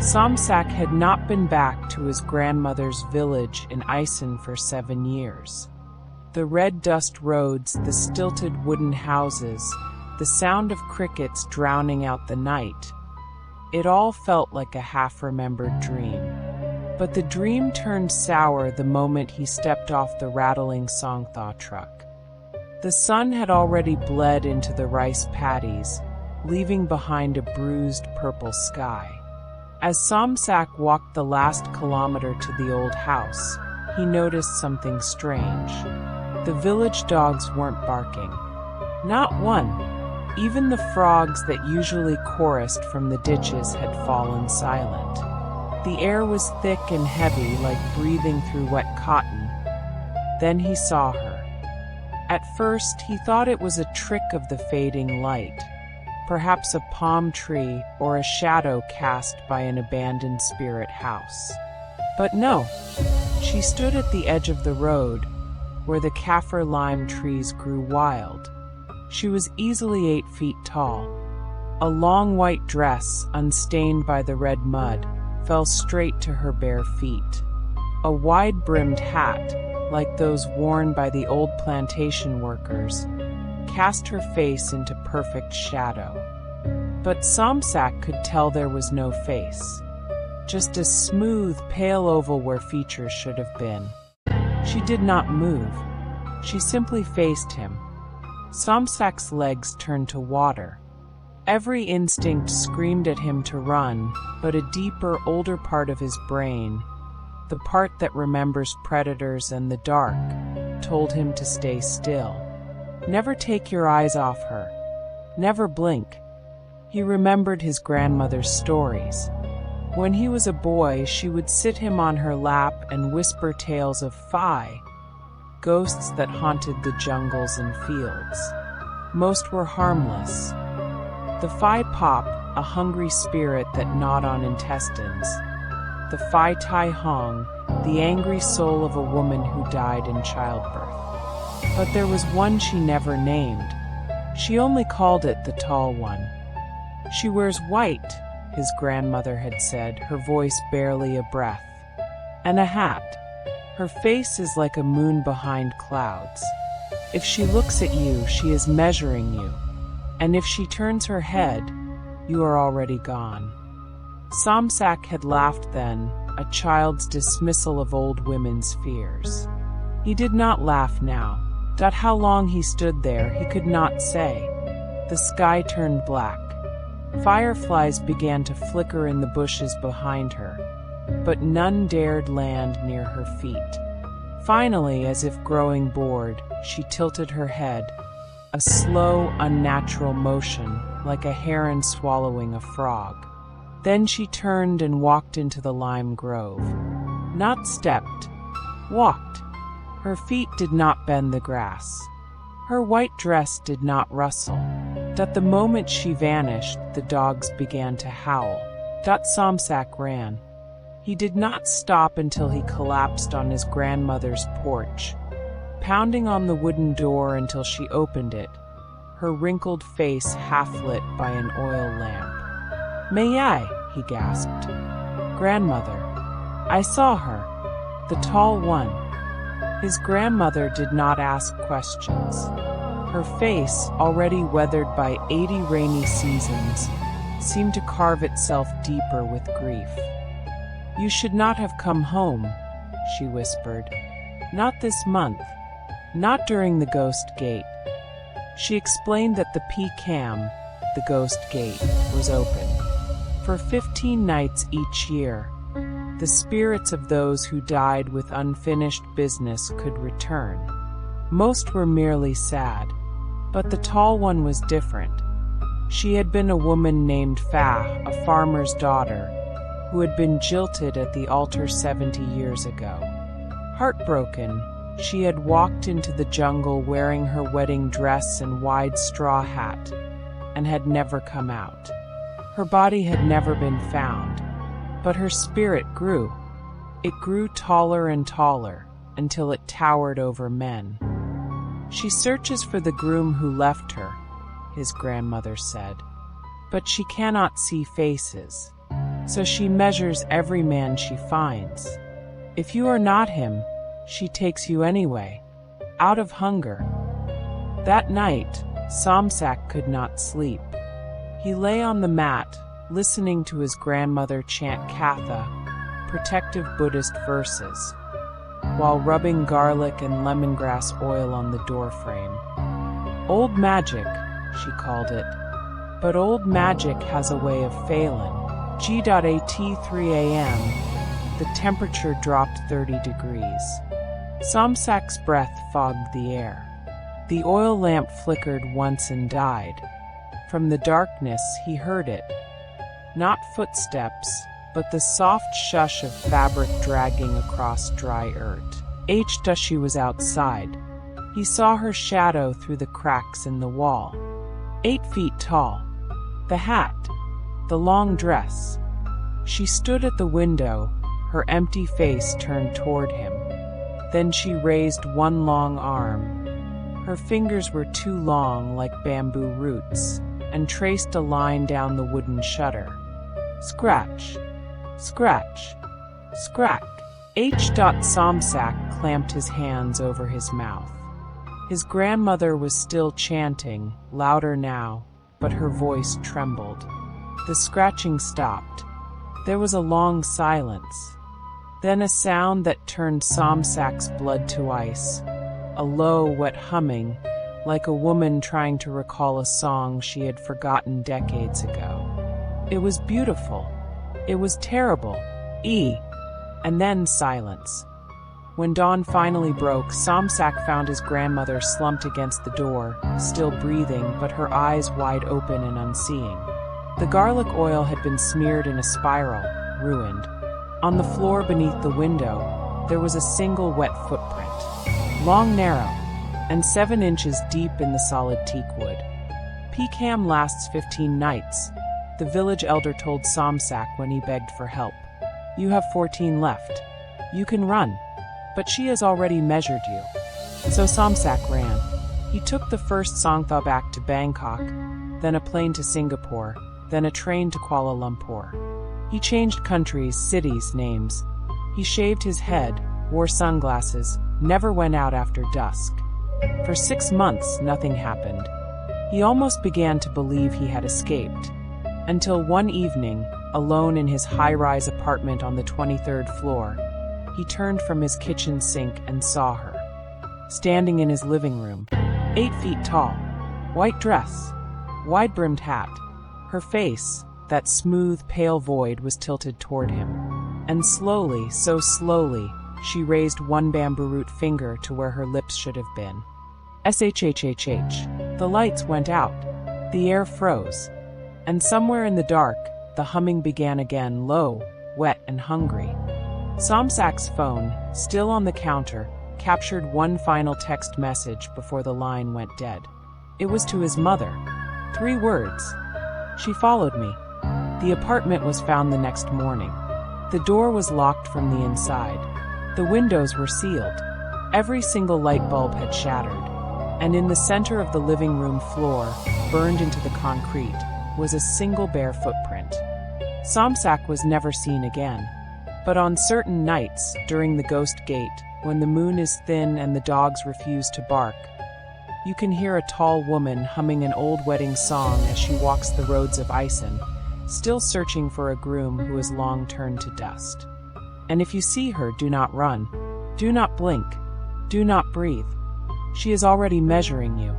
Somsak had not been back to his grandmother's village in Isen for 7 years. The red dust roads, the stilted wooden houses, the sound of crickets drowning out the night. It all felt like a half-remembered dream. But the dream turned sour the moment he stepped off the rattling Songthaw truck. The sun had already bled into the rice paddies, leaving behind a bruised purple sky. As Somsak walked the last kilometer to the old house, he noticed something strange. The village dogs weren't barking. Not one. Even the frogs that usually chorused from the ditches had fallen silent. The air was thick and heavy, like breathing through wet cotton. Then he saw her. At first, he thought it was a trick of the fading light, perhaps a palm tree or a shadow cast by an abandoned spirit house. But no, she stood at the edge of the road, where the kaffir lime trees grew wild. She was easily 8 feet tall. A long white dress, unstained by the red mud, fell straight to her bare feet. A wide-brimmed hat, like those worn by the old plantation workers, cast her face into perfect shadow. But Somsak could tell there was no face, just a smooth, pale oval where features should have been. She did not move. She simply faced him. Somsak's legs turned to water. Every instinct screamed at him to run, but a deeper, older part of his brain, the part that remembers predators and the dark, told him to stay still. Never take your eyes off her. Never blink. He remembered his grandmother's stories. When he was a boy, she would sit him on her lap and whisper tales of Fae, ghosts that haunted the jungles and fields. Most were harmless. The Fae Pop, a hungry spirit that gnawed on intestines. The Fae Tai Hong, the angry soul of a woman who died in childbirth. But there was one she never named. She only called it the Tall One. She wears white, his grandmother had said, her voice barely a breath. And a hat. Her face is like a moon behind clouds. If she looks at you, she is measuring you. And if she turns her head, you are already gone. Somsak had laughed then, a child's dismissal of old women's fears. He did not laugh now. How long he stood there, he could not say. The sky turned black. Fireflies began to flicker in the bushes behind her, but none dared land near her feet. Finally, as if growing bored, she tilted her head, a slow, unnatural motion, like a heron swallowing a frog. Then she turned and walked into the lime grove. Not stepped, walked. Her feet did not bend the grass. Her white dress did not rustle. At the moment she vanished, the dogs began to howl. Somsak ran. He did not stop until he collapsed on his grandmother's porch, pounding on the wooden door until she opened it, her wrinkled face half-lit by an oil lamp. "May I?" he gasped. "Grandmother. I saw her. The tall one." His grandmother did not ask questions. Her face, already weathered by 80 rainy seasons, seemed to carve itself deeper with grief. "You should not have come home," she whispered. "Not this month. Not during the Ghost Gate." She explained that the P-Cam, the Ghost Gate, was open. For 15 nights each year, the spirits of those who died with unfinished business could return. Most were merely sad, but the tall one was different. She had been a woman named Fa, a farmer's daughter, who had been jilted at the altar 70 years ago. Heartbroken, she had walked into the jungle wearing her wedding dress and wide straw hat, and had never come out. Her body had never been found, but her spirit grew. It grew taller and taller, until it towered over men. "She searches for the groom who left her," his grandmother said, "but she cannot see faces. So she measures every man she finds. If you are not him, she takes you anyway, out of hunger. That night, Somsak could not sleep. He lay on the mat, listening to his grandmother chant Katha, protective Buddhist verses, while rubbing garlic and lemongrass oil on the doorframe. Old magic, she called it. But old magic has a way of failing. At 3 a.m., the temperature dropped 30 degrees. Somsak's breath fogged the air. The oil lamp flickered once and died. From the darkness, he heard it. Not footsteps, but the soft shush of fabric dragging across dry earth. She was outside. He saw her shadow through the cracks in the wall. 8 feet tall. The hat. The long dress. She stood at the window, her empty face turned toward him. Then she raised one long arm. Her fingers were too long, like bamboo roots, and traced a line down the wooden shutter. Scratch. Scratch. Scrack. Somsak clamped his hands over his mouth. His grandmother was still chanting, louder now, but her voice trembled. The scratching stopped. There was a long silence. Then a sound that turned Somsak's blood to ice. A low, wet humming, like a woman trying to recall a song she had forgotten decades ago. It was beautiful. It was terrible. And then silence. When dawn finally broke, Somsak found his grandmother slumped against the door, still breathing, but her eyes wide open and unseeing. The garlic oil had been smeared in a spiral, ruined. On the floor beneath the window, there was a single wet footprint. Long, narrow, and 7 inches deep in the solid teak wood. Peckham lasts 15 nights, the village elder told Somsak when he begged for help. You have 14 left. You can run. But she has already measured you. So Somsak ran. He took the first Songthaw back to Bangkok, then a plane to Singapore, then a train to Kuala Lumpur. He changed countries, cities, names. He shaved his head, wore sunglasses, never went out after dusk. For 6 months, nothing happened. He almost began to believe he had escaped. Until one evening, alone in his high-rise apartment on the 23rd floor, he turned from his kitchen sink and saw her. Standing in his living room, 8 feet tall, white dress, wide-brimmed hat. Her face, that smooth, pale void, was tilted toward him. And slowly, so slowly, she raised one bamboo root finger to where her lips should have been. Shhhhh. The lights went out. The air froze. And somewhere in the dark, the humming began again, low, wet, and hungry. Somsak's phone, still on the counter, captured one final text message before the line went dead. It was to his mother. 3 words. She followed me. The apartment was found the next morning. The door was locked from the inside. The windows were sealed. Every single light bulb had shattered. And in the center of the living room floor, burned into the concrete, was a single bare footprint. Somsak was never seen again. But on certain nights, during the ghost gate, when the moon is thin and the dogs refuse to bark, you can hear a tall woman humming an old wedding song as she walks the roads of Isen, still searching for a groom who has long turned to dust. And if you see her, do not run. Do not blink. Do not breathe. She is already measuring you.